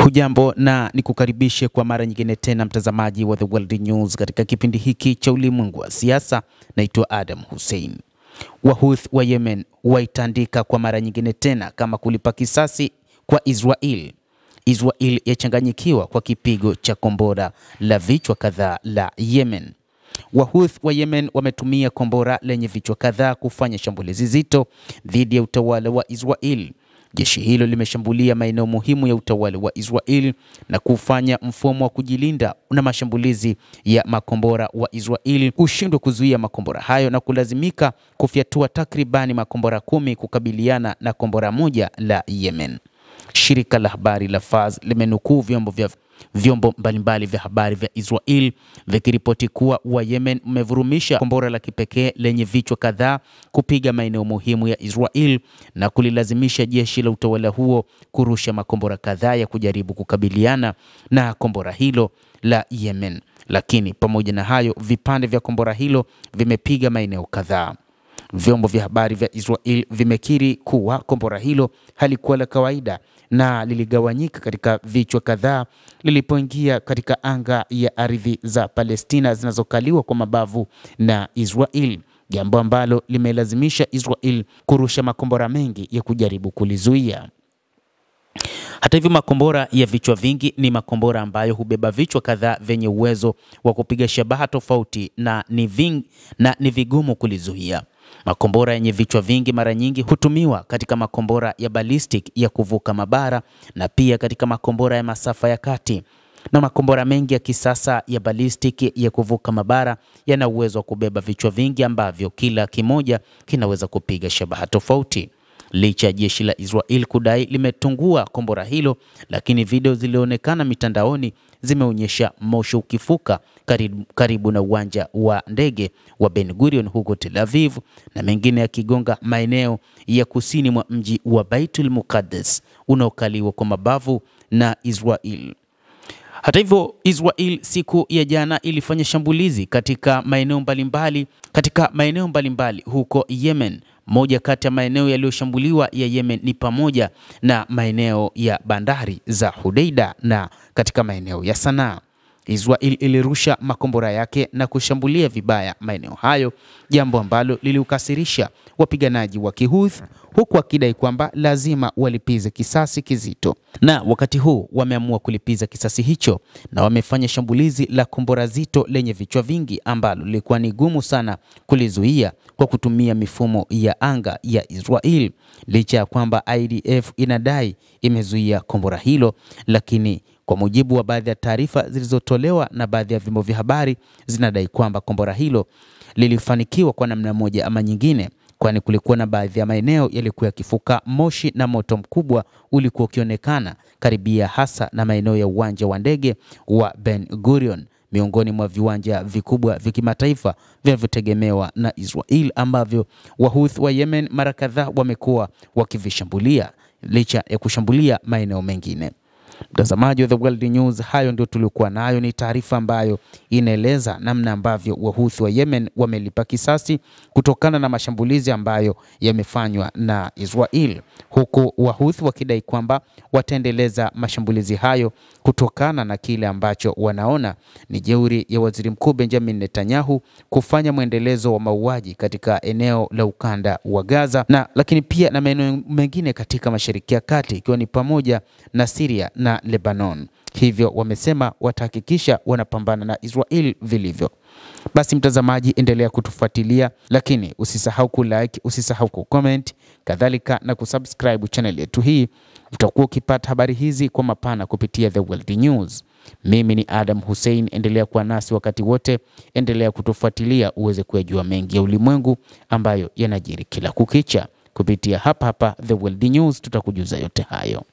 Hujambo na nikukaribishe kwa mara nyingine tena mtazamaji wa The World News katika kipindi hiki cha ulimwengu wa siasa. Naitwa Adam Hussein. Wahouthi wa Yemen waitandika kwa mara nyingine tena kama kulipa kisasi kwa Israel. Israel yachanganyikiwa kwa kipigo cha kombora la vichwa kadhaa la Yemen. Wahouthi wa Yemen wametumia kombora lenye vichwa kadhaa kufanya shambulizi zito dhidi ya utawala wa Israel. Jeshi hilo limeshambulia maeneo muhimu ya utawala wa Israel na kufanya mfumo wa kujilinda na mashambulizi ya makombora wa Israel ushindwe kuzuia makombora hayo na kulazimika kufyatua takribani makombora 10 kukabiliana na kombora moja la Yemen. Shirika la habari la Fars limenukuu vyombo mbalimbali vya habari vya Israel vikiripoti kuwa wa Yemen umevurumisha kombora la kipekee lenye vichwa kadhaa kupiga maeneo muhimu ya Israel na kulilazimisha jeshi la utawala huo kurusha makombora kadhaa ya kujaribu kukabiliana na kombora hilo la Yemen. Lakini pamoja na hayo, vipande vya kombora hilo vimepiga maeneo kadhaa. Vyombo vya habari vya Israel vimekiri kuwa kombora hilo halikuwa la kawaida na liligawanyika katika vichwa kadhaa lilipoingia katika anga ya ardhi za Palestina zinazokaliwa kwa mabavu na Israel, jambo ambalo limelazimisha Israel kurusha makombora mengi ya kujaribu kulizuia. Hata hivyo, makombora ya vichwa vingi ni makombora ambayo hubeba vichwa kadhaa vyenye uwezo wa kupiga shabaha tofauti na ni vigumu kulizuia. Makombora yenye vichwa vingi mara nyingi hutumiwa katika makombora ya ballistic ya kuvuka mabara na pia katika makombora ya masafa ya kati. Na makombora mengi ya kisasa ya ballistic ya kuvuka mabara yana uwezo wa kubeba vichwa vingi ambavyo kila kimoja kinaweza kupiga shabaha tofauti. Licha ya jeshi la Israel kudai limetungua kombora hilo, lakini video zilionekana mitandaoni zimeonyesha moshi ukifuka karibu na uwanja wa ndege wa Ben Gurion huko Tel Aviv na mengine yakigonga maeneo ya kusini mwa mji wa Baitul Muqaddas unaokaliwa kwa mabavu na Israel. Hata hivyo, Israel siku ya jana ilifanya shambulizi katika maeneo mbalimbali huko Yemen. Moja kati ya maeneo yaliyoshambuliwa ya Yemen ni pamoja na maeneo ya bandari za Hudaida na katika maeneo ya Sanaa. Israel ilirusha makombora yake na kushambulia vibaya maeneo hayo, jambo ambalo liliukasirisha wapiganaji wa Kihouthi, huku wakidai kwamba lazima walipize kisasi kizito. Na wakati huu wameamua kulipiza kisasi hicho na wamefanya shambulizi la kombora zito lenye vichwa vingi ambalo lilikuwa ni gumu sana kulizuia kwa kutumia mifumo ya anga ya Israel. Licha ya kwamba IDF inadai imezuia kombora hilo, lakini kwa mujibu wa baadhi ya taarifa zilizotolewa na baadhi ya vyombo vya habari zinadai kwamba kombora hilo lilifanikiwa kwa namna moja ama nyingine, kwani kulikuwa na baadhi ya maeneo yalikuwa yakifuka moshi na moto mkubwa ulikuwa ukionekana karibia hasa na maeneo ya uwanja wa ndege wa Ben Gurion, miongoni mwa viwanja vikubwa vya kimataifa vinavyotegemewa na Israel ambavyo Wahouthi wa Yemen mara kadhaa wamekuwa wakivishambulia licha ya kushambulia maeneo mengine. Mtazamaji wa The World News, hayo ndio tulikuwa nayo. Ni taarifa ambayo inaeleza namna ambavyo Wahouthi wa Yemen wamelipa kisasi kutokana na mashambulizi ambayo yamefanywa na Israel, huku Wahouthi wakidai kwamba wataendeleza mashambulizi hayo kutokana na kile ambacho wanaona ni jeuri ya Waziri Mkuu Benjamin Netanyahu kufanya mwendelezo wa mauaji katika eneo la ukanda wa Gaza lakini pia na maeneo mengine katika Mashariki ya Kati, ikiwa ni pamoja na Syria na Lebanon. Hivyo wamesema watahakikisha wanapambana na Israel vilivyo. Basi mtazamaji, endelea kutufuatilia, lakini usisahau kulike, usisahau kucomment, kadhalika na kusubscribe channel yetu hii. Utakuwa ukipata habari hizi kwa mapana kupitia The World News. Mimi ni Adam Hussein, endelea kuwa nasi wakati wote, endelea kutufuatilia uweze kujua mengi ya ulimwengu ambayo yanajiri kila kukicha. Kupitia hapa The World News tutakujuza yote hayo.